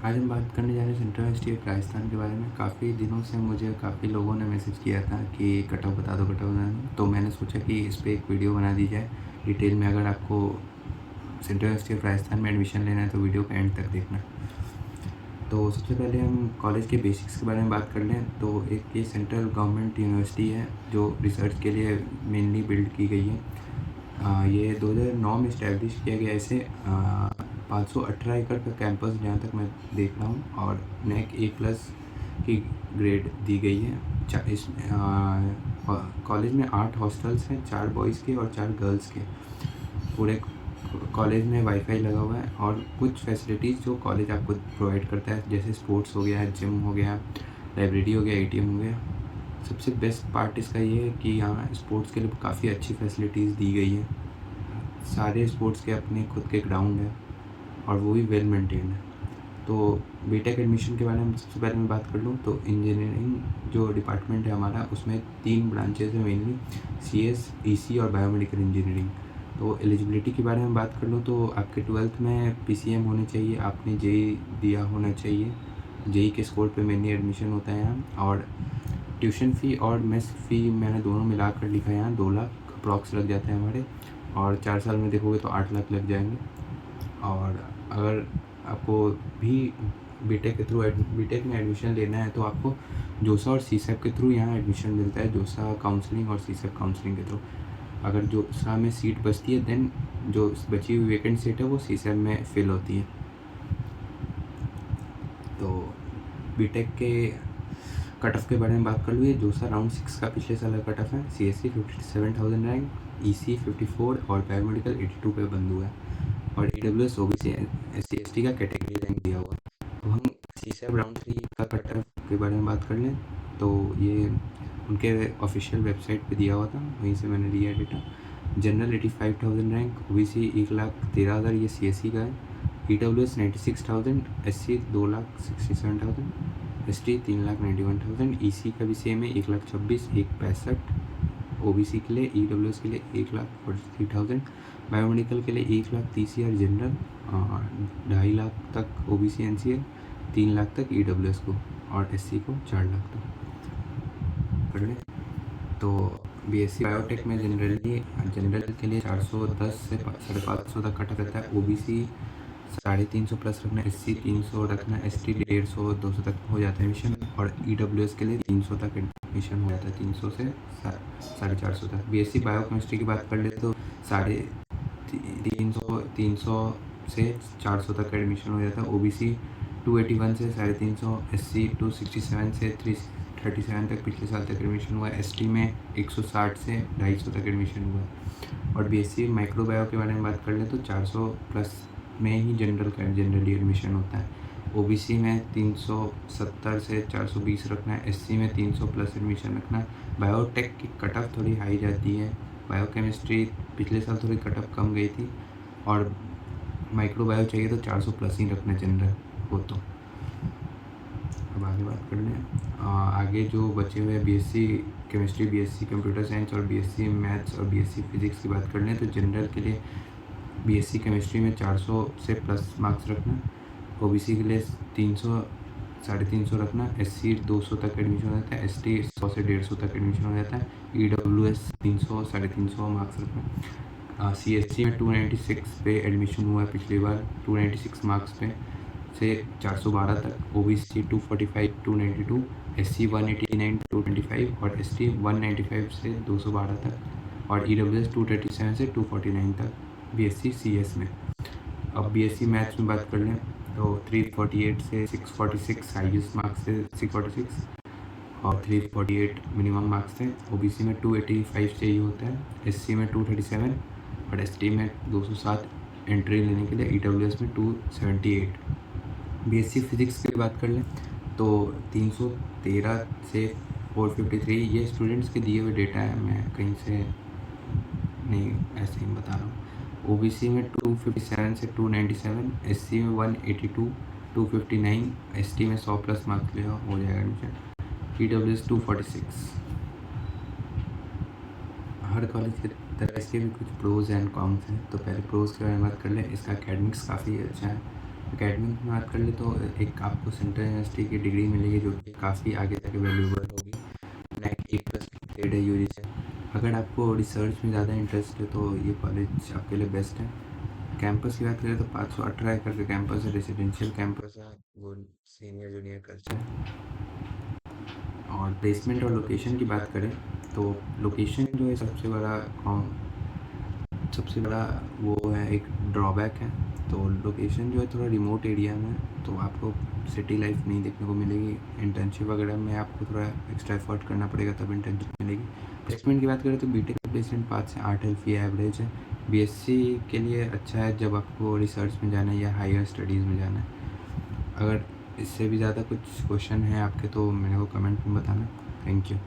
आज हम बात करने जा रहे हैं सेंट्रल यूनिवर्सिटी ऑफ राजस्थान के बारे में। काफ़ी दिनों से मुझे काफ़ी लोगों ने मैसेज किया था कि कट ऑफ बता दो, कट ऑफ बता दो। तो मैंने सोचा कि इस पे एक वीडियो बना दी जाए डिटेल में। अगर आपको सेंट्रल यूनिवर्सिटी ऑफ राजस्थान में एडमिशन लेना है तो वीडियो का एंड तक देखना। तो सबसे पहले हम कॉलेज के बेसिक्स के बारे में बात कर लें तो एक ये सेंट्रल गवर्नमेंट यूनिवर्सिटी है जो रिसर्च के लिए मेनली बिल्ड की गई है। ये 2009 में इस्टेब्लिश किया गया। इसे 518 एकड़ का कैंपस जहाँ तक मैं देख रहा हूँ, और नेक A+ की ग्रेड दी गई है। इस कॉलेज में 8 हॉस्टल्स हैं, 4 बॉयज़ के और 4 गर्ल्स के। पूरे कॉलेज में वाईफाई लगा हुआ है और कुछ फैसिलिटीज़ जो कॉलेज आपको प्रोवाइड करता है, जैसे स्पोर्ट्स हो गया, जिम हो गया, लाइब्रेरी हो गया, ATM हो गया। सबसे बेस्ट पार्ट इसका ये है कि यहाँ स्पोर्ट्स के लिए काफ़ी अच्छी फैसिलिटीज़ दी गई है। सारे स्पोर्ट्स के अपने खुद के ग्राउंड है और वो भी वेल मेंटेन्ड है। तो बीटेक एडमिशन के बारे में सबसे पहले मैं बात कर लूँ तो इंजीनियरिंग जो डिपार्टमेंट है हमारा, उसमें 3 ब्रांचेज हैं मेनली, CS, EC और बायोमेडिकल इंजीनियरिंग। तो एलिजिबिलिटी के बारे में बात कर लूँ तो आपके 12th में PCM होने चाहिए, आपने JEE दिया होना चाहिए। JEE के स्कोर पे मेनली एडमिशन होता है यहाँ। और ट्यूशन फ़ी और मेस फ़ी मैंने दोनों मिला कर लिखा है यहाँ, 2 लाख अप्रॉक्स लग जाते हैं हमारे। और 4 साल में देखोगे तो 8 लाख लग जाएंगे। और अगर आपको भी बीटेक में एडमिशन लेना है तो आपको जोसा और CSAP के थ्रू यहाँ एडमिशन मिलता है। जोसा काउंसलिंग और CSAP काउंसलिंग के थ्रू। अगर जोसा में सीट बचती है देन जो बची हुई वेकेंट सीट है वो CSAP में फिल होती है। तो बीटेक के कट ऑफ के बारे में बात कर लूँ, ये जोसा राउंड 6 का पिछले साल का कट ऑफ है। CSE 57,000 रैंक, EC 54 और पैरामेडिकल 82 पे बंद हुआ है। और EWS OBC SC ST का कैटेगरी रैंक दिया हुआ है। तो हम CSAP राउंड 3 का कट ऑफ के बारे में बात कर लें तो ये उनके ऑफिशियल वेबसाइट पे दिया हुआ था, वहीं से मैंने लिया है डेटा। जनरल 85,000 रैंक, OBC 1,13,000, ये CSE का है। EWS 96,000, SC 2,67,000, ST 3,91,000, EC का भी सेम है, 1,26,000, 1,65,000 OBC के लिए। EWS के लिए 1,43,000, बायोमेडिकल के लिए 1,30,000 जनरल, 2.5 लाख तक OBC NCL, 3 लाख तक EWS को, और SC को 4 लाख तक कर लें। तो BSc बायोटेक में जनरल के लिए 410 से 550 तक कट रहता है। OBC 350 प्लस रखना, SC 300 रखना, ST 150 200 तक हो जाता है एडमिशन। और EWS के लिए 300 तक एडमिशन हो जाता है, 300 से 450 तक। BSc बायोकेमिस्ट्री की बात कर ले तो 350 से 400 तक एडमिशन हो जाता है। OBC 281 से 350, SC 267 से 337 तक पिछले साल तक एडमिशन हुआ है। ST में 160 से 250 तक एडमिशन हुआ है। और BSc माइक्रोबायो के बारे में बात कर ले तो 400 प्लस में ही जनरली एडमिशन होता है। OBC में 370 से 420 रखना है, SC में 300 प्लस एडमिशन रखना है। बायोटेक की कट ऑफ थोड़ी हाई जाती है, बायोकेमिस्ट्री पिछले साल थोड़ी कट ऑफ कम गई थी, और माइक्रोबायो चाहिए तो 400 प्लस ही रखना जनरल हो तो। अब आगे बात कर लें। आगे जो बचे हुए BSc chemistry, BSc computer science और BSc मैथ्स और BSc फिजिक्स की बात कर लें तो जनरल के लिए BSc केमिस्ट्री में 400 से प्लस मार्क्स रखना, OBC के लिए 300 350 रखना, SC 200 तक एडमिशन हो जाता है, ST 100 से 150 तक एडमिशन हो जाता है, EWS 300 350 मार्क्स रखना। CSC में 296 पे एडमिशन हुआ है पिछली बार, 296 मार्क्स पे से 412 तक, OBC 245 292, SC 189 225 और ST 195 से 212 तक, और EWS 237 से 249 तक BSc CS में। अब BSc मैथ्स में बात कर लें तो 348 से 646 हाईएस्ट मार्क्स थे, 646 और 348 मिनिमम मार्क्स थे। OBC में 285 चाहिए होता है, SC में 237 और ST में 207 एंट्री लेने के लिए, EWS में 278। BSc फिजिक्स की बात कर लें तो 313 से 453, ये स्टूडेंट्स के दिए हुए डेटा है, मैं कहीं से नहीं ऐसे ही बता रहा हूँ। OBC में 257 से 297, SC में 182 259, ST में 100 प्लस मार्क्स लिया हो जाएगा एडमिशन, EWS 246। हर कॉलेज की तरह इसके भी कुछ प्रोज एंड कॉन्स हैं। तो पहले प्रोज के बारे में बात कर लें। इसका एकेडमिक्स काफ़ी अच्छा है, एकेडमिक में बात कर ले तो एक आपको सेंट्रल यूनिवर्सिटी की डिग्री मिलेगी जो कि काफ़ी आगे तक वैल्यूबल होगी। नेट ए प्लस ग्रेड है यूजी से। अगर आपको रिसर्च में ज़्यादा इंटरेस्ट है तो ये कॉलेज आपके लिए बेस्ट है। कैंपस की बात करें तो 518 एकड़ का कैंपस है, रेसिडेंशियल कैंपस है, वो सीनियर जूनियर कल्चर है। और प्लेसमेंट और लोकेशन की बात करें तो लोकेशन जो है सबसे बड़ा वो है, एक ड्रॉबैक है। तो लोकेशन जो है थोड़ा रिमोट एरिया में है, तो आपको सिटी लाइफ नहीं देखने को मिलेगी। इंटर्नशिप वगैरह में आपको थोड़ा एक्स्ट्रा एफर्ट करना पड़ेगा तब इंटर्नशिप मिलेगी। प्लेसमेंट की बात करें तो बीटेक का प्लेसमेंट 5 से 8 एलपी एवरेज है। बीएससी के लिए अच्छा है जब आपको रिसर्च में जाना है या हायर स्टडीज़ में जाना है। अगर इससे भी ज़्यादा कुछ क्वेश्चन है आपके तो मेरे को कमेंट में बताना। Thank you.